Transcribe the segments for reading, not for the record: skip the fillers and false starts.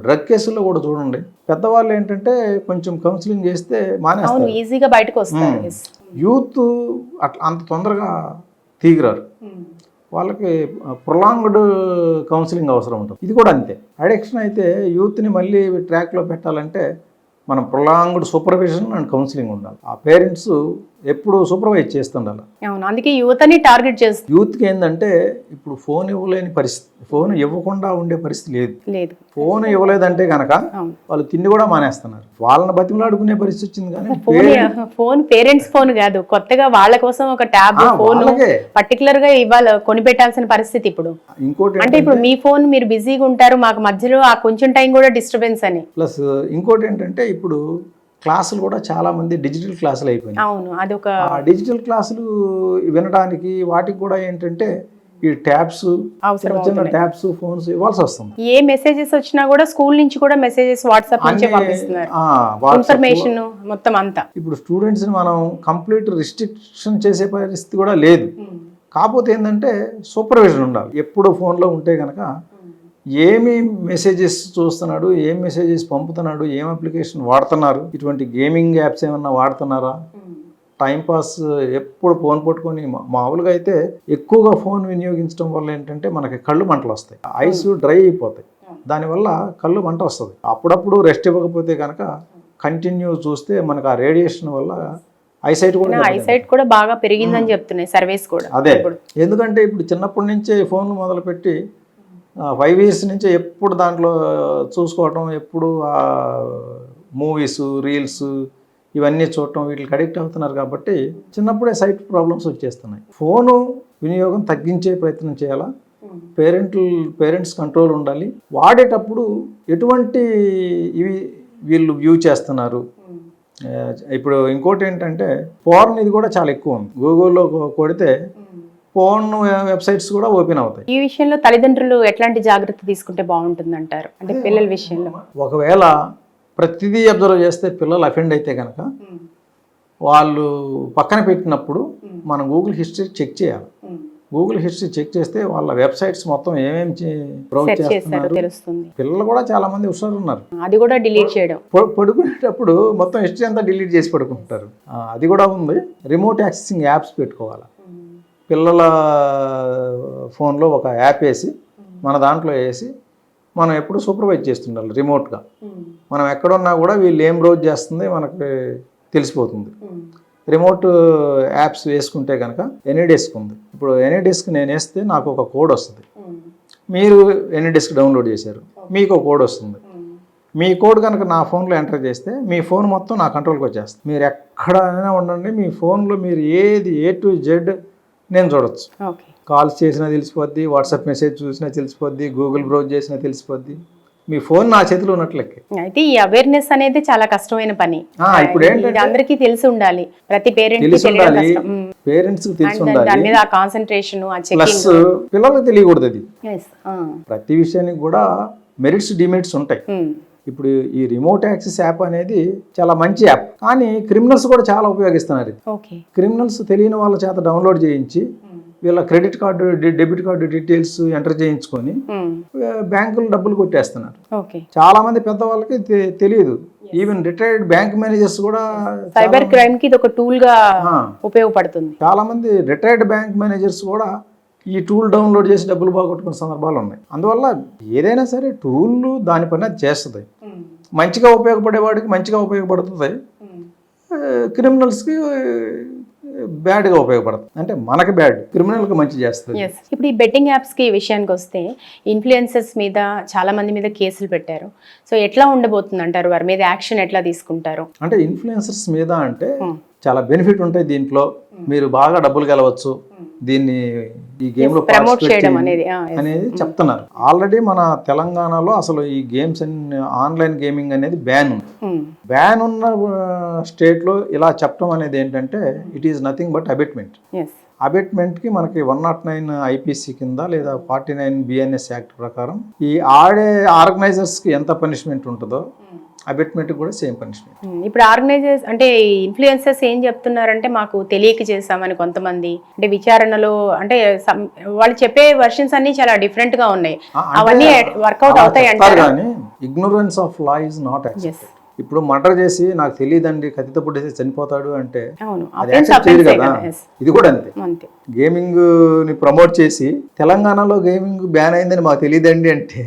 Drug కేసుల్లో కూడా చూడండి, పెద్దవాళ్ళు ఏంటంటే కొంచెం కౌన్సిలింగ్ చేస్తే అవును, మానేస్తారు. ఈజీగా బయటకు వస్తారు. Yes. యూత్ అట్లా అంత తొందరగా తీగిరారు. వాళ్ళకి ప్రొలాంగ్డ్ కౌన్సిలింగ్ అవసరం ఉంటుంది. ఇది కూడా అంతే. అడిక్షన్ అయితే యూత్ని మళ్ళీ ట్రాక్లో పెట్టాలంటే మనం ప్రొలాంగ్డ్ సూపర్విజన్ అండ్ కౌన్సిలింగ్ ఉండాలి. ఆ పేరెంట్స్ ఎప్పుడు సూపర్వైజ్ చేస్తుండాలి. అవును, అందుకే యువతని టార్గెట్ చేస్తుంది. యూత్కి ఏంటంటే ఇప్పుడు ఫోన్ ఇవ్వలేని పరిస్థితి, ఫోన్ ఇవ్వకుండా ఉండే పరిస్థితి లేదు. ఫోన్ ఇవ్వలేదంటే కనుక వాళ్ళు తిండి కూడా మానేస్తున్నారు. వాళ్ళని బతిమలాడుకునే పరిస్థితి వచ్చింది. కానీ ఫోన్ పేరెంట్స్ ఫోన్ కాదు, కొత్తగా వాళ్ళ కోసం ఒక ట్యాబ్ ఫోన్ పర్టికులర్ గా ఇవాళ కొనిపెట్టాల్సిన పరిస్థితి ఇప్పుడు. ఇంకోటి అంటే ఇప్పుడు మీ ఫోన్ మీరు బిజీగా ఉంటారు, మాకు మధ్యలో ఆ కొంచెం టైం కూడా డిస్టర్బెన్స్ అని. ప్లస్ ఇంకోటి ఏంటంటే ఇప్పుడు క్లాసులు కూడా చాలా మంది డిజిటల్ క్లాసులు అయిపోయినాయి. అవును, అదొక డిజిటల్ క్లాసులు వినడానికి వాటికి కూడా ఏంటంటే ఈ ట్యాబ్స్, చిన్న ట్యాబ్స్, ఫోన్స్ ఇవ్వాల్సి వస్తుంది. ఏ మెసేజెస్ వచ్చినా కూడా స్కూల్ నుంచి కూడా మెసేజెస్ వాట్సాప్ నుంచి పంపిస్తున్నారు, ఇన్ఫర్మేషన్ మొత్తం అంతా. ఇప్పుడు స్టూడెంట్స్ ని మనం కంప్లీట్ రిస్ట్రిక్షన్ చేసే పరిస్థితి కూడా లేదు. కాకపోతే ఏంటంటే సూపర్విజన్ ఉండాలి. ఎప్పుడు ఫోన్లో ఉంటే కనుక ఏమి మెసేజెస్ చూస్తున్నాడు, ఏం మెసేజెస్ పంపుతున్నాడు, ఏం అప్లికేషన్ వాడుతున్నారు, ఇటువంటి గేమింగ్ యాప్స్ ఏమన్నా వాడుతున్నారా, టైంపాస్ ఎప్పుడు ఫోన్ పట్టుకొని. మామూలుగా అయితే ఎక్కువగా ఫోన్ వినియోగించడం వల్ల ఏంటంటే మనకి కళ్ళు మంటలు వస్తాయి, ఐస్ డ్రై అయిపోతాయి, దానివల్ల కళ్ళు మంట వస్తుంది. అప్పుడప్పుడు రెస్ట్ ఇవ్వకపోతే కనుక కంటిన్యూ చూస్తే మనకు ఆ రేడియేషన్ వల్ల ఐసైట్ కూడా బాగా పెరిగిందని చెప్తున్నాయి సర్వేస్ కూడా. అదే, ఎందుకంటే ఇప్పుడు చిన్నప్పటి నుంచే ఫోన్లు మొదలుపెట్టి 5 years నుంచి ఎప్పుడు దాంట్లో చూసుకోవటం, ఎప్పుడు మూవీస్, రీల్స్ ఇవన్నీ చూడటం, వీటికి అడిక్ట్ అవుతున్నారు. కాబట్టి చిన్నప్పుడే సైట్ ప్రాబ్లమ్స్ వచ్చేస్తున్నాయి. ఫోను వినియోగం తగ్గించే ప్రయత్నం చేయాలా. పేరెంట్స్ కంట్రోల్ ఉండాలి. వాడేటప్పుడు ఎటువంటి వీళ్ళు వ్యూ చేస్తున్నారు. ఇప్పుడు ఇంకోటి ఏంటంటే పోర్న్, ఇది కూడా చాలా ఎక్కువ ఉంది. గూగుల్లో కొడితే ఫోన్ వెబ్సైట్స్ కూడా ఓపెన్ అవుతాయి. ఈ విషయంలో తల్లిదండ్రులు ఎట్లాంటి జాగ్రత్త తీసుకుంటే బాగుంటుంది అంటారు, అంటే పిల్లల విషయంలో? ఒకవేళ ప్రతిదీ అబ్జర్వ్ చేస్తే పిల్లలు అఫెండ్ అయితే కనుక వాళ్ళు పక్కన పెట్టినప్పుడు మనం గూగుల్ హిస్టరీ చెక్ చేయాలి. గూగుల్ హిస్టరీ చెక్ చేస్తే వాళ్ళ వెబ్సైట్స్ మొత్తం ఏమేమి బ్రౌజ్ చేస్తున్నారు తెలుస్తుంది. పిల్లలు కూడా చాలా మంది హుషారు ఉన్నారు. అది కూడా డిలీట్ చేయడం, పడుకునేటప్పుడు మొత్తం హిస్టరీ అంతా డిలీట్ చేసి పడుకుంటారు. అది కూడా ఉంది. రిమోట్ యాక్సెసింగ్ యాప్స్ పెట్టుకోవాలి. పిల్లల ఫోన్లో ఒక యాప్ వేసి మన దాంట్లో వేసి మనం ఎప్పుడు సూపర్వైజ్ చేస్తుండాలి రిమోట్గా. మనం ఎక్కడున్నా కూడా వీళ్ళు ఏం బ్రౌజ్ చేస్తుంది మనకి తెలిసిపోతుంది. రిమోట్ యాప్స్ వేసుకుంటే కనుక ఎనీడెస్క్ ఉంది. ఇప్పుడు ఎనీడెస్క్ నేను వేస్తే నాకు ఒక కోడ్ వస్తుంది. మీరు ఎనీడెస్క్ డౌన్లోడ్ చేశారు, మీకు ఒక కోడ్ వస్తుంది. మీ కోడ్ కనుక నా ఫోన్లో ఎంటర్ చేస్తే మీ ఫోన్ మొత్తం నా కంట్రోల్కి వచ్చేస్తుంది. మీరు ఎక్కడైనా ఉండండి, మీ ఫోన్లో మీరు ఏది A to Z నేను చూడొచ్చు. కాల్స్ చేసినా తెలిసిపోద్ది, వాట్సాప్ మెసేజ్ చూసినా తెలిసిపోద్ది, గూగుల్ బ్రౌజ్ చేసినా తెలిసిపోద్ది. మీ ఫోన్ నా చేతిలో ఉన్నట్లెక్కే. అయితే ఈ అవేర్నెస్ అనేది చాలా కష్టమైన పని. ఇప్పుడు ఏంటంటే అందరికీ తెలిసి ఉండాలి, ప్రతి పేరెంట్స్ తెలిసి ఉండాలి, దాని మీద ఆ కాన్సంట్రేషన్, ఆ ప్లస్ పిల్లలకు తెలియకూడదు. అది ప్రతి విషయానికి కూడా మెరిట్స్, డిమెరిట్స్ ఉంటాయి. ఇప్పుడు ఈ రిమోట్ యాక్సెస్ యాప్ అనేది చాలా మంచి యాప్, కానీ క్రిమినల్స్ కూడా చాలా ఉపయోగిస్తున్నారు. క్రిమినల్స్ తెలియని వాళ్ళ చేత డౌన్లోడ్ చేయించి వీళ్ళ credit card, debit card details enter చేయించుకొని బ్యాంకులు డబ్బులు కొట్టేస్తున్నారు. చాలా మంది పెద్దవాళ్ళకి తెలియదు. ఈవెన్ రిటైర్డ్ బ్యాంక్ మేనేజర్స్ కూడా సైబర్ క్రైమ్ కి ఇది ఒక టూల్ గా ఉపయోగపడుతుంది. చాలా మంది రిటైర్డ్ బ్యాంక్ మేనేజర్స్ కూడా ఈ టూల్ డౌన్లోడ్ చేసి డబ్బులు బాగొట్టుకునే సందర్భాలు ఉన్నాయి. అందువల్ల ఏదైనా సరే టూల్ దాని పని అది చేస్తుంది. మంచిగా ఉపయోగపడేవాడికి మంచిగా ఉపయోగపడుతుంది, క్రిమినల్స్కి బ్యాడ్గా ఉపయోగపడుతుంది. అంటే మనకి బ్యాడ్, క్రిమినల్కి మంచి చేస్తుంది. ఇప్పుడు ఈ బెట్టింగ్ యాప్స్కి విషయానికి వస్తే ఇన్ఫ్లుయెన్సర్స్ మీద చాలా మంది మీద కేసులు పెట్టారు. సో ఎట్లా ఉండబోతుంది అంటారు, వారి మీద యాక్షన్ ఎట్లా తీసుకుంటారు? అంటే ఇన్ఫ్లుయెన్సర్స్ మీద అంటే చాలా బెనిఫిట్ ఉంటాయి. దీంట్లో మీరు బాగా డబ్బులు గెలవచ్చు, దీన్ని ఈ గేమ్ లో ప్రమోట్ చేయడం అనేది చెప్తున్నారు. ఆల్రెడీ మన తెలంగాణలో అసలు ఈ గేమ్స్ ఆన్లైన్ గేమింగ్ అనేది బ్యాన్ ఉంది. బ్యాన్ ఉన్న స్టేట్ లో ఇలా చెప్పడం అనేది ఏంటంటే it is nothing but abetment. అబెట్మెంట్కి మనకి 109 IPC కింద లేదా 49 BNS యాక్ట్ ప్రకారం ఈ ఆడే ఆర్గనైజర్స్కి ఎంత పనిష్మెంట్ ఉంటుందో అబెట్మెంట్ కూడా సేమ్ పనిష్మెంట్. ఇప్పుడు ఆర్గనైజర్స్ అంటే ఇన్ఫ్లుయెన్సర్స్ ఏం చెప్తున్నారంటే మాకు తెలియక చేస్తామని కొంతమంది, అంటే విచారణలో అంటే వాళ్ళు చెప్పే వర్షన్స్ అన్ని చాలా డిఫరెంట్ గా ఉన్నాయి. అవన్నీ వర్కౌట్ అవుతాయి అంటారు. కానీ ignorance of law is not accepted. ఇప్పుడు మర్డర్ చేసి నాకు తెలియదండి కత్తితో పుట్టేసి చనిపోతాడు అంటే అది యాక్సెప్ట్ చేయరు కదా. ఇది కూడా అంతే. గేమింగ్ ని ప్రమోట్ చేసి తెలంగాణలో గేమింగ్ బ్యాన్ అయిందని మాకు తెలియదండి అంటే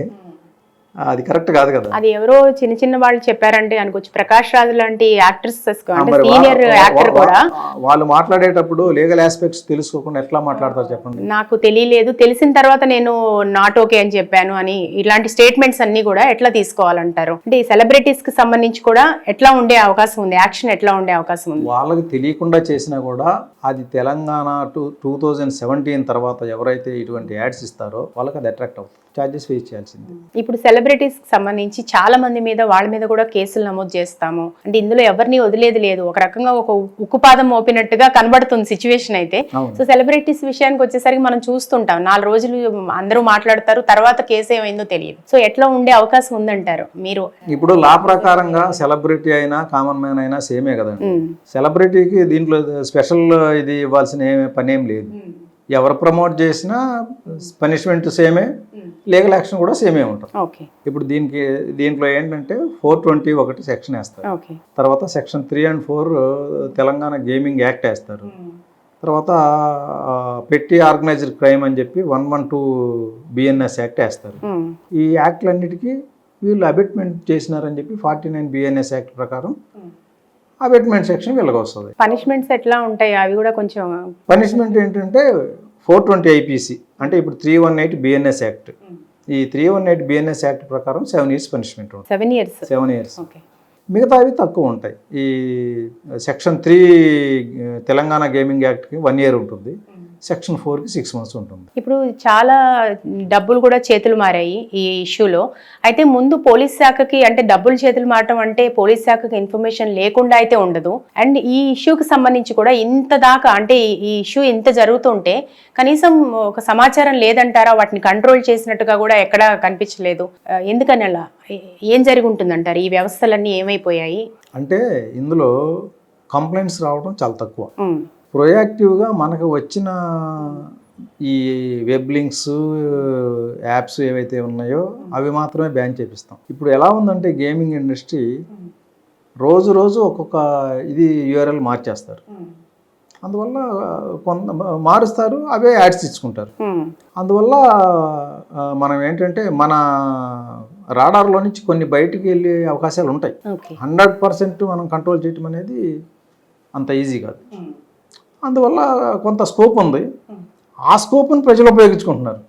అది కరెక్ట్ కాదు కదా. అది ఎవరో చిన్న చిన్న వాళ్ళు చెప్పారంటే అనుకోవచ్చు. ప్రకాష్ రాజు లాంటి యాక్టర్స్, సీనియర్ యాక్టర్ కూడా వాళ్ళు మాట్లాడేటప్పుడు లీగల్ ఆస్పెక్ట్స్ తెలుసుకోకుండా ఎట్లా మాట్లాడతారు చెప్పండి. నాకు తెలియలేదు, తెలిసిన తర్వాత నేను నాట్ ఓకే అని చెప్పాను అని ఇలాంటి స్టేట్మెంట్స్ అన్ని కూడా ఎట్లా తీసుకోవాలంటారు? అంటే ఈ సెలబ్రిటీస్ కి సంబంధించి కూడా ఎట్లా ఉండే అవకాశం ఉంది, యాక్షన్ ఎట్లా ఉండే అవకాశం ఉంది? వాళ్ళకి తెలియకుండా చేసినా కూడా అది తెలంగాణ 2017 తర్వాత ఎవరైతే ఇటువంటి యాడ్స్ ఇస్తారో వాళ్ళకి అది అట్రాక్ట్ అవుతుంది, ఛార్జెస్ ఫేస్ చేయాల్సింది. ఇప్పుడు సెలబ్రిటీస్ కి సంబంధించి చాలా మంది మీద వాళ్ళ మీద కూడా కేసులు నమోదు చేస్తాము అంటే ఇందులో ఎవరిని వదిలేది లేదు. ఒక రకంగా ఒక ఉక్కుపాదం మోపినట్టుగా కనబడుతుంది సిచ్యువేషన్ అయితే. సో సెలబ్రిటీస్ విషయానికి వచ్చేసరికి మనం చూస్తుంటాం 4 రోజులు అందరూ మాట్లాడతారు, తర్వాత కేసు ఏమైందో తెలియదు. సో ఎట్లా ఉండే అవకాశం ఉందంటారు మీరు? ఇప్పుడు లా ప్రకారంగా సెలబ్రిటీ అయినా కామన్ మ్యాన్ అయినా సేమే కదండి. సెలబ్రిటీకి దీంట్లో స్పెషల్ ఇది ఇవ్వాల్సిన పనేం లేదు. ఎవరు ప్రమోట్ చేసినా పనిష్మెంట్ సేమే, లీగల్ యాక్షన్ కూడా సేమే ఉంటుంది. ఇప్పుడు దీంట్లో ఏంటంటే 421 సెక్షన్ వేస్తారు, తర్వాత section 3 and 4 Telangana gaming act వేస్తారు, తర్వాత పెట్టి ఆర్గనైజ్డ్ క్రైమ్ అని చెప్పి 112 BNS యాక్ట్ వేస్తారు. ఈ యాక్ట్లన్నిటికీ వీళ్ళు అబెట్మెంట్ చేసినారని చెప్పి 49 BNS యాక్ట్ ప్రకారం అబెట్మెంట్ సెక్షన్ వీళ్ళకి వస్తుంది. పనిష్మెంట్స్ ఎట్లా ఉంటాయి అవి కూడా కొంచెం? పనిష్మెంట్ ఏంటంటే 420 IPC అంటే ఇప్పుడు 318 BNS యాక్ట్. ఈ 318 BNS యాక్ట్ ప్రకారం 7 years పనిష్మెంట్ ఉంటుంది. 7 years. మిగతావి తక్కువ ఉంటాయి. ఈ సెక్షన్ 3 తెలంగాణ గేమింగ్ యాక్ట్కి 1 year ఉంటుంది, సెక్షన్ 4కి 6 months ఉంటుంది. ఇప్పుడు చాలా డబ్బులు కూడా చేతులు మారాయి ఈ ఇష్యూలో. అయితే ముందు పోలీస్ శాఖకి అంటే డబ్బులు చేతులు మారటం అంటే పోలీస్ శాఖకి ఇన్ఫర్మేషన్ లేకుండా అయితే ఉండదు. అండ్ ఈ ఇష్యూకి సంబంధించి కూడా ఇంత దాకా అంటే ఈ ఇష్యూ ఇంత జరుగుతుంటే కనీసం ఒక సమాచారం లేదంటారా? వాటిని కంట్రోల్ చేసినట్టుగా కూడా ఎక్కడా కనిపించలేదు. ఎందుకని అలా? ఏం జరిగి ఉంటుందంటారు? ఈ వ్యవస్థలన్నీ ఏమైపోయాయి? అంటే ఇందులో కంప్లైంట్స్ రావడం చాలా తక్కువ. ప్రొయాక్టివ్గా మనకు వచ్చిన ఈ వెబ్ లింక్స్ యాప్స్ ఏవైతే ఉన్నాయో అవి మాత్రమే బ్యాన్ చేపిస్తాం. ఇప్పుడు ఎలా ఉందంటే గేమింగ్ ఇండస్ట్రీ రోజు రోజు ఒక్కొక్క ఇది URL మార్చేస్తారు. అందువల్ల కొంత మారుస్తారు, అవే యాడ్స్ ఇచ్చుకుంటారు. అందువల్ల మనం ఏంటంటే మన రాడార్లో నుంచి కొన్ని బయటికి వెళ్ళే అవకాశాలు ఉంటాయి. 100% మనం కంట్రోల్ చేయటం అనేది అంత ఈజీ కాదు. అందువల్ల కొంత స్కోప్ ఉంది, ఆ స్కోప్ని ప్రజలు ఉపయోగించుకుంటున్నారు.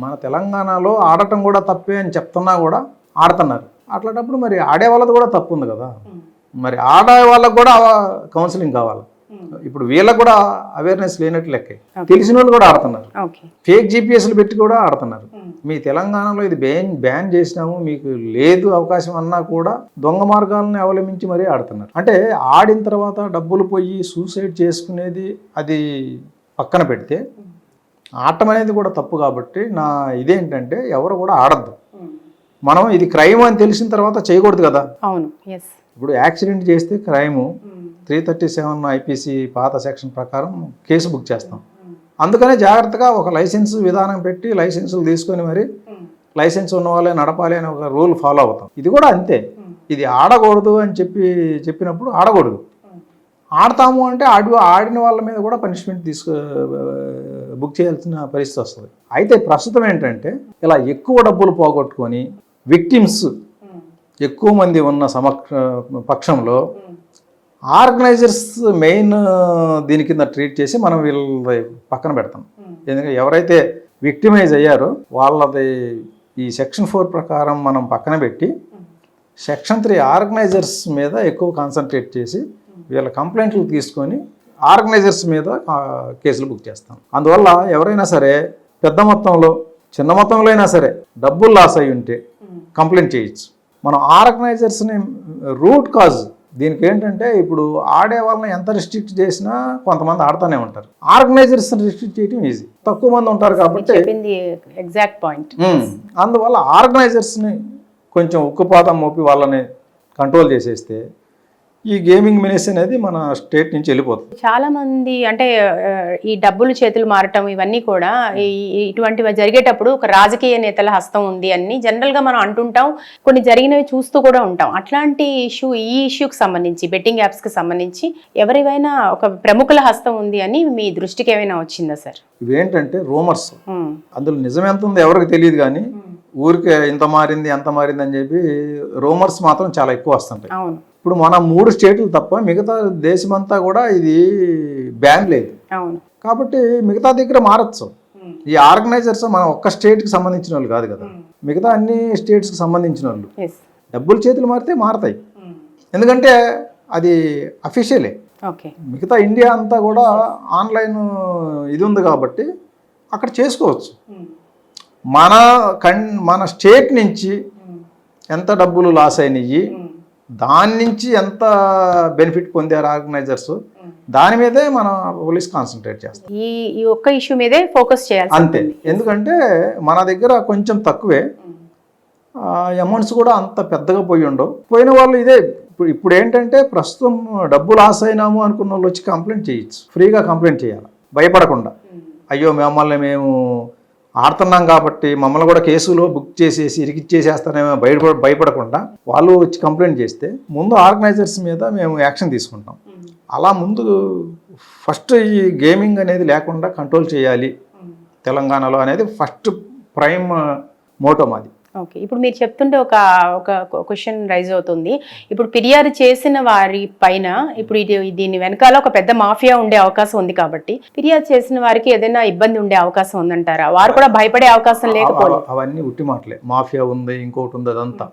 మన తెలంగాణలో ఆడటం కూడా తప్పే అని చెప్తున్నా కూడా ఆడుతున్నారు. అట్లాంటప్పుడు మరి ఆడే వాళ్ళది కూడా తప్పు ఉంది కదా. మరి ఆడే వాళ్ళకు కూడా కౌన్సిలింగ్ కావాలి. ఇప్పుడు వీళ్ళకు కూడా అవేర్నెస్ లేనట్టు లెక్కే. తెలిసిన వాళ్ళు కూడా ఆడుతున్నారు, ఫేక్ GPSలు పెట్టి కూడా ఆడుతున్నారు. మీ తెలంగాణలో ఇది బ్యాన్ చేసినాము, మీకు లేదు అవకాశం అన్నా కూడా దొంగ మార్గాలను అవలంబించి మరీ ఆడుతున్నారు. అంటే ఆడిన తర్వాత డబ్బులు పోయి సూసైడ్ చేసుకునేది అది పక్కన పెడితే ఆడటం అనేది కూడా తప్పు. కాబట్టి నా ఇదేంటంటే ఎవరు కూడా ఆడద్దు. మనం ఇది క్రైమ్ అని తెలిసిన తర్వాత చేయకూడదు కదా. అవును. ఇప్పుడు యాక్సిడెంట్ చేస్తే క్రైము 337 IPC పాత సెక్షన్ ప్రకారం కేసు బుక్ చేస్తాం. అందుకనే జాగ్రత్తగా ఒక లైసెన్స్ విధానం పెట్టి లైసెన్సులు తీసుకొని మరి లైసెన్స్ ఉన్న వాళ్ళే నడపాలి అని ఒక రూల్ ఫాలో అవుతాం. ఇది కూడా అంతే. ఇది ఆడకూడదు అని చెప్పినప్పుడు ఆడకూడదు. ఆడతాము అంటే ఆడిన వాళ్ళ మీద కూడా పనిష్మెంట్ బుక్ చేయాల్సిన పరిస్థితి వస్తుంది. అయితే ప్రస్తుతం ఏంటంటే ఇలా ఎక్కువ డబ్బులు పోగొట్టుకొని విక్టిమ్స్ ఎక్కువ మంది ఉన్న పక్షంలో ఆర్గనైజర్స్ మెయిన్ దీని కింద ట్రీట్ చేసి మనం వీళ్ళ పక్కన పెడతాం. ఎందుకంటే ఎవరైతే విక్టిమైజ్ అయ్యారో వాళ్ళది ఈ సెక్షన్ 4 ప్రకారం మనం పక్కన పెట్టి సెక్షన్ 3 ఆర్గనైజర్స్ మీద ఎక్కువ కాన్సన్ట్రేట్ చేసి వీళ్ళ కంప్లైంట్లు తీసుకొని ఆర్గనైజర్స్ మీద కేసులు బుక్ చేస్తాం. అందువల్ల ఎవరైనా సరే పెద్ద మొత్తంలో చిన్న మొత్తంలో అయినా సరే డబ్బులు లాస్ అయి ఉంటే కంప్లైంట్ చేయొచ్చు. మనం ఆర్గనైజర్స్ని రూట్ కాజ్ దీనికి ఏంటంటే ఇప్పుడు ఆడే వాళ్ళని ఎంత రిస్ట్రిక్ట్ చేసినా కొంతమంది ఆడుతూనే ఉంటారు. ఆర్గనైజర్స్ రిస్ట్రిక్ట్ చేయడం ఈజీ, తక్కువ మంది ఉంటారు కాబట్టి. Exact point. అందువల్ల ఆర్గనైజర్స్ని కొంచెం ఉక్కుపాదం మోపి వాళ్ళని కంట్రోల్ చేసేస్తే ఈ గేమింగ్ మినిస్ అనేది మన స్టేట్ నుంచి వెళ్ళిపోతుంది. చాలా మంది అంటే ఈ డబ్బులు చేతులు మారటం ఇవన్నీ కూడా ఇటువంటివి జరిగేటప్పుడు ఒక రాజకీయ నేతల హస్తం ఉంది అని జనరల్ గా మనం అంటుంటాం, కొన్ని జరిగినవి చూస్తూ కూడా ఉంటాం. అట్లాంటి ఈ ఇష్యూకి సంబంధించి బెట్టింగ్ యాప్స్ కి సంబంధించి ఎవరివైనా ఒక ప్రముఖుల హస్తం ఉంది అని మీ దృష్టికి ఏమైనా వచ్చిందా సార్? ఇవేంటంటే రూమర్స్, అందులో నిజం ఎంత ఉందో ఎవరికి తెలియదు, కానీ ఊరికే ఇంత మారింది అంత మారింది అని చెప్పి రూమర్స్ మాత్రం చాలా ఎక్కువ వస్తుంటాయి. అవును. ఇప్పుడు మన 3 స్టేట్లు తప్ప మిగతా దేశమంతా కూడా ఇది బ్యాన్ లేదు. అవును. కాబట్టి మిగతా దగ్గర మారచ్చు. ఈ ఆర్గనైజర్స్ మన ఒక్క స్టేట్కి సంబంధించిన వాళ్ళు కాదు కదా, మిగతా అన్ని స్టేట్స్కి సంబంధించిన వాళ్ళు. డబ్బులు చేతులు మారితే మారతాయి, ఎందుకంటే అది అఫీషియలే. మిగతా ఇండియా అంతా కూడా ఆన్లైన్ ఇది ఉంది కాబట్టి అక్కడ చేసుకోవచ్చు. మన స్టేట్ నుంచి ఎంత డబ్బులు లాస్ అయినాయి, దాని నుంచి ఎంత బెనిఫిట్ పొందారు ఆర్గనైజర్స్, దాని మీదే మన పోలీస్ కాన్సన్ట్రేట్ చేస్తారు. ఈ ఒక్క ఇష్యూ మీదే ఫోకస్ చేయాలి అంతే. ఎందుకంటే మన దగ్గర కొంచెం తక్కువే, అమౌంట్స్ కూడా అంత పెద్దగా పోయి ఉండవు. పోయిన వాళ్ళు ఇదే ఇప్పుడు ఏంటంటే ప్రస్తుతం డబ్బు లాస్ అయినాము అనుకున్న వాళ్ళు వచ్చి కంప్లైంట్ చేయొచ్చు, ఫ్రీగా కంప్లైంట్ చేయాలి భయపడకుండా. అయ్యో మమ్మల్ని మేము ఆడుతున్నాం కాబట్టి మమ్మల్ని కూడా కేసులో బుక్ చేసేసి ఇరికిచ్చేసేస్తానేమో భయపడకుండా వాళ్ళు వచ్చి కంప్లైంట్ చేస్తే ముందు ఆర్గనైజర్స్ మీద మేము యాక్షన్ తీసుకుంటాం. అలా ముందు ఫస్ట్ ఈ గేమింగ్ అనేది లేకుండా కంట్రోల్ చేయాలి తెలంగాణలో అనేది ఫస్ట్ ప్రైమ్ మోటో మాది. ఓకే. ఇప్పుడు మీరు చెప్తుంటే ఒక క్వశ్చన్ రైజ్ అవుతుంది. ఇప్పుడు ఫిర్యాదు చేసిన వారి పైన ఇప్పుడు దీని వెనకాల ఒక పెద్ద మాఫియా ఉండే అవకాశం ఉంది కాబట్టి ఫిర్యాదు చేసిన వారికి ఏదైనా ఇబ్బంది ఉండే అవకాశం ఉందంటారా? వారు కూడా భయపడే అవకాశం లేకపోతే? అవన్నీ ఉట్టి మాటలే. మాఫియా ఉంది, ఇంకోటి ఉంది, అదంతా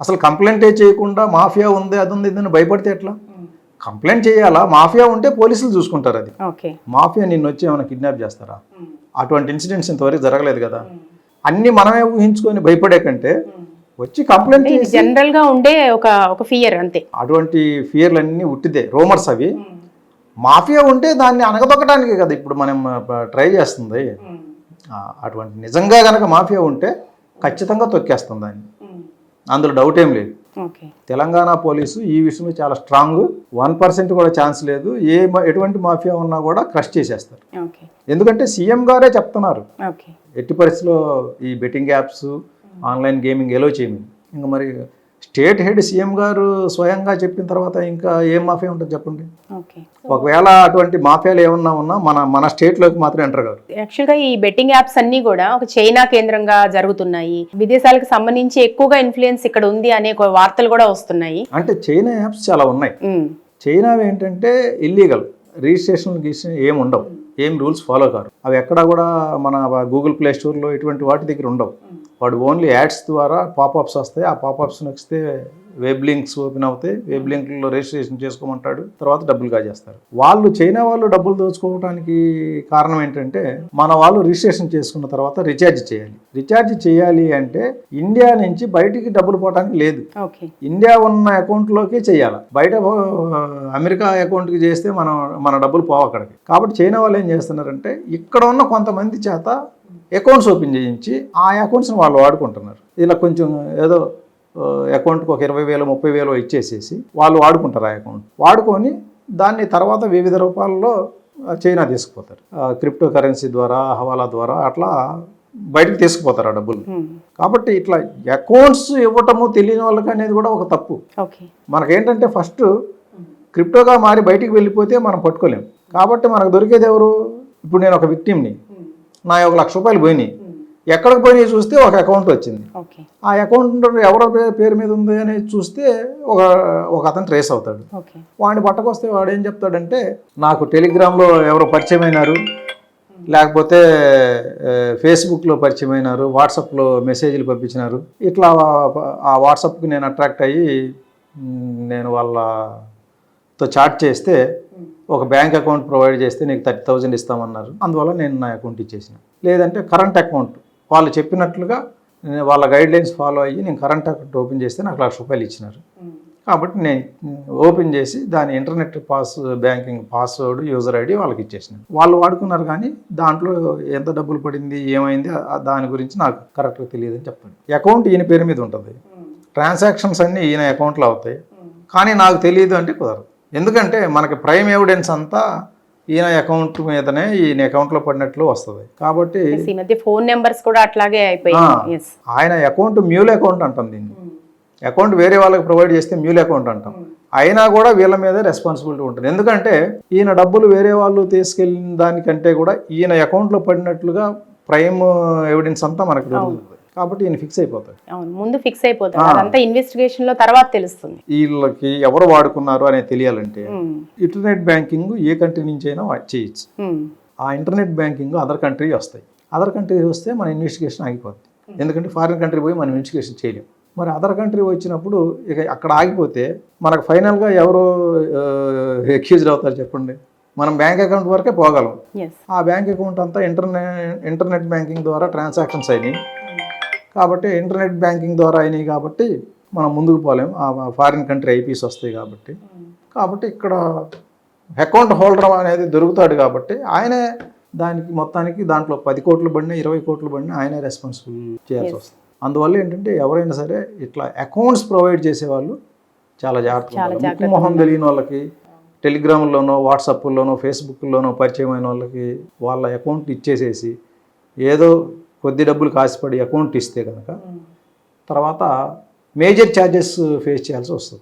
అసలు కంప్లైంటే చేయకుండా మాఫియా ఉంది అది ఉంది ఇదని భయపడితే ఎట్లా? కంప్లైంట్ చేయాలా. మాఫియా ఉంటే పోలీసులు చూసుకుంటారు. అది మాఫియా నిన్ను వచ్చి ఏమైనా కిడ్నాప్ చేస్తారా? అటువంటి ఇన్సిడెంట్స్ ఇంతవరకు జరగలేదు కదా. అన్ని మనమే ఊహించుకొని భయపడే కంటే వచ్చి కంప్లైంట్ జనరల్ గా ఉండే ఒక ఫియర్ అంతే. అటువంటి ఫియర్లు అన్ని ఉట్టిదే, రూమర్స్ అవి. మాఫియా ఉంటే దాన్ని అనగదొక్కడానికి కదా ఇప్పుడు మనం ట్రై చేస్తుంది. అటువంటి నిజంగా కనుక మాఫియా ఉంటే ఖచ్చితంగా తొక్కేస్తుంది దాన్ని, అందులో డౌట్ ఏం లేదు. తెలంగాణ పోలీసు ఈ విషయంలో చాలా స్ట్రాంగ్. 1% కూడా ఛాన్స్ లేదు. ఎటువంటి మాఫియా ఉన్నా కూడా క్రష్ చేసేస్తారు. ఎందుకంటే సీఎం గారే చెప్తున్నారు ఎట్టి పరిస్థితిలో ఈ బెట్టింగ్ యాప్స్ ఆన్లైన్ గేమింగ్ ఎలో చేయమని. ఇంకా మరి స్టేట్ హెడ్ సీఎం గారు స్వయంగా చెప్పిన తర్వాత ఇంకా ఏం మాఫియా ఉంటుంది చెప్పండి. ఒకవేళ అటువంటి మాఫియాలు ఏమన్నా ఉన్నా మన స్టేట్లోకి మాత్రం ఎంటర్ కాదు. యాక్చువల్గా ఈ బెట్టింగ్ యాప్స్ అన్ని కూడా ఒక చైనా కేంద్రంగా జరుగుతున్నాయి, విదేశాలకు సంబంధించి ఎక్కువగా ఇన్ఫ్లుయెన్స్ ఇక్కడ ఉంది అనే వార్తలు కూడా వస్తున్నాయి. అంటే చైనా యాప్స్ చాలా ఉన్నాయి. చైనా ఏంటంటే ఇల్లీగల్, రిజిస్ట్రేషన్ ఏం ఉండవు, ఏం రూల్స్ ఫాలో కారు. అవి ఎక్కడా కూడా మన గూగుల్ ప్లే స్టోర్లో ఇటువంటి వాటి దగ్గర ఉండవు. వాడు ఓన్లీ యాడ్స్ ద్వారా పాపప్స్ వస్తాయి. ఆ పాపప్స్ నచ్చితే వెబ్ లింక్స్ ఓపెన్ అవుతాయి. వెబ్ లింక్లో రిజిస్ట్రేషన్ చేసుకోమంటాడు, తర్వాత డబ్బులు కాజేస్తారు. చైనా వాళ్ళు డబ్బులు దోచుకోవడానికి కారణం ఏంటంటే మన వాళ్ళు రిజిస్ట్రేషన్ చేసుకున్న తర్వాత రీఛార్జ్ చేయాలి అంటే ఇండియా నుంచి బయటికి డబ్బులు పోవడానికి లేదు. ఇండియా ఉన్న అకౌంట్లోకే చేయాలి. బయట అమెరికా అకౌంట్కి చేస్తే మన డబ్బులు పోవు అక్కడికి. కాబట్టి చైనా వాళ్ళు ఏం చేస్తున్నారంటే ఇక్కడ ఉన్న కొంతమంది చేత అకౌంట్స్ ఓపెన్ చేయించి ఆ అకౌంట్స్ని వాళ్ళు వాడుకుంటున్నారు. ఇలా కొంచెం ఏదో అకౌంట్కి ఒక 20,000 30,000 ఇచ్చేసేసి వాళ్ళు వాడుకుంటారు. ఆ అకౌంట్ వాడుకొని దాన్ని తర్వాత వివిధ రూపాల్లో చైనా తీసుకుపోతారు. క్రిప్టో కరెన్సీ ద్వారా, హవాలా ద్వారా అట్లా బయటకు తీసుకుపోతారు ఆ డబ్బులు. కాబట్టి ఇట్లా అకౌంట్స్ ఇవ్వటము తెలియని వాళ్ళకి అనేది కూడా ఒక తప్పు. మనకేంటంటే ఫస్ట్ క్రిప్టోగా మారి బయటికి వెళ్ళిపోతే మనం పట్టుకోలేము. కాబట్టి మనకు దొరికేది ఎవరు? ఇప్పుడు నేను ఒక విక్టిమ్ని, నా 1 లక్ష రూపాయలు పోయినాయి. ఎక్కడికి పోయినాయి చూస్తే ఒక అకౌంట్ వచ్చింది. ఆ అకౌంట్ ఎవరి పేరు మీద ఉంది అనేది చూస్తే ఒక అతను ట్రేస్ అవుతాడు. వాడిని పట్టకొస్తే వాడు ఏం చెప్తాడంటే, నాకు టెలిగ్రామ్లో ఎవరో పరిచయం అయినారు, లేకపోతే ఫేస్బుక్లో పరిచయం అయినారు, వాట్సాప్లో మెసేజ్లు పంపించినారు. ఇట్లా ఆ వాట్సాప్కి నేను అట్రాక్ట్ అయ్యి నేను వాళ్ళతో చాట్ చేస్తే ఒక బ్యాంక్ అకౌంట్ ప్రొవైడ్ చేస్తే నీకు 30,000 ఇస్తామన్నారు. అందువల్ల నేను నా అకౌంట్ ఇచ్చేసిన. లేదంటే కరెంట్ అకౌంట్ వాళ్ళు చెప్పినట్లుగా వాళ్ళ గైడ్లైన్స్ ఫాలో అయ్యి నేను కరెంట్ అకౌంట్ ఓపెన్ చేస్తే నాకు 1,00,000 రూపాయలు ఇచ్చినారు. కాబట్టి నేను ఓపెన్ చేసి దాని internet banking password, user ID వాళ్ళకి ఇచ్చేసినాను. వాళ్ళు వాడుకున్నారు, కానీ దాంట్లో ఎంత డబ్బులు పడింది, ఏమైంది దాని గురించి నాకు కరెక్ట్గా తెలియదని చెప్పండి. అకౌంట్ ఈయన పేరు మీద ఉంటుంది, ట్రాన్సాక్షన్స్ అన్నీ ఈయన అకౌంట్లో అవుతాయి, కానీ నాకు తెలియదు అంటే కుదరదు. ఎందుకంటే మనకి ప్రైమ్ ఎవిడెన్స్ అంతా ఈయన అకౌంట్ మీదనే, ఈయన అకౌంట్లో పడినట్లు వస్తుంది. కాబట్టి ఈ మధ్య ఫోన్ నెంబర్స్ కూడా అట్లాగే అయిపోయాయి. Yes. ఆయన అకౌంట్ మ్యూల్ అకౌంట్ అంటాం దీన్ని. అకౌంట్ వేరే వాళ్ళకి ప్రొవైడ్ చేస్తే మ్యూల్ అకౌంట్ అంటాం. అయినా కూడా వీళ్ళ మీదే రెస్పాన్సిబిలిటీ ఉంటుంది. ఎందుకంటే ఈయన డబ్బులు వేరే వాళ్ళు తీసుకెళ్ళిన దానికంటే కూడా ఈయన అకౌంట్లో పడినట్లుగా ప్రైమ్ ఎవిడెన్స్ అంతా మనకు దొరుకుతుంది. కాబట్టి ఈయన ఫిక్స్ అయిపోతాడు. అవును, ముందు ఫిక్స్ అయిపోతాడు. అదంతా ఇన్వెస్టిగేషన్ లో తర్వాత తెలుస్తుంది. వీళ్ళకి ఎవరు వాడుకున్నారు అనేది తెలియాలంటే ఇంటర్నెట్ బ్యాంకింగ్ ఏ కంట్రీ నుంచి అయినా చేయొచ్చు. ఆ ఇంటర్నెట్ బ్యాంకింగ్ అదర్ కంట్రీ వస్తాయి. అదర్ కంట్రీ వస్తే మన ఇన్వెస్టిగేషన్ ఆగిపోతుంది. ఎందుకంటే ఫారిన్ కంట్రీ పోయి మనం ఇన్వెస్టిగేషన్ చేయలేం. మరి అదర్ కంట్రీ వచ్చినప్పుడు ఇక అక్కడ ఆగిపోతే మనకు ఫైనల్గా ఎవరు ఎక్యూజ్డ్ అవుతారు చెప్పండి? మనం బ్యాంక్ అకౌంట్ వరకే పోగలం. ఆ బ్యాంక్ అకౌంట్ అంతా ఇంటర్నెట్ బ్యాంకింగ్ ద్వారా ట్రాన్సాక్షన్స్ అయినాయి. కాబట్టి ఇంటర్నెట్ బ్యాంకింగ్ ద్వారా అయినాయి కాబట్టి మనం ముందుకు పోలేము. ఆ ఫారిన్ కంట్రీ ఐపీస్ వస్తాయి కాబట్టి ఇక్కడ అకౌంట్ హోల్డర్ అనేది దొరుకుతాడు. కాబట్టి ఆయనే దానికి మొత్తానికి దాంట్లో 10 కోట్లు పడినా 20 కోట్లు పడినా ఆయనే రెస్పాన్సిబుల్ చేయాల్సి వస్తుంది. అందువల్ల ఏంటంటే ఎవరైనా సరే ఇట్లా అకౌంట్స్ ప్రొవైడ్ చేసేవాళ్ళు చాలా జాగ్రత్తగా, మొహం తెలియని వాళ్ళకి టెలిగ్రామ్లోనో వాట్సాప్లోనో ఫేస్బుక్లోనో పరిచయం అయిన వాళ్ళకి వాళ్ళ అకౌంట్ ఇచ్చేసేసి ఏదో కొద్ది డబ్బులు కాసిపడి అకౌంట్ ఇస్తే కనుక తర్వాత మేజర్ ఛార్జెస్ ఫేస్ చేయాల్సి వస్తుంది.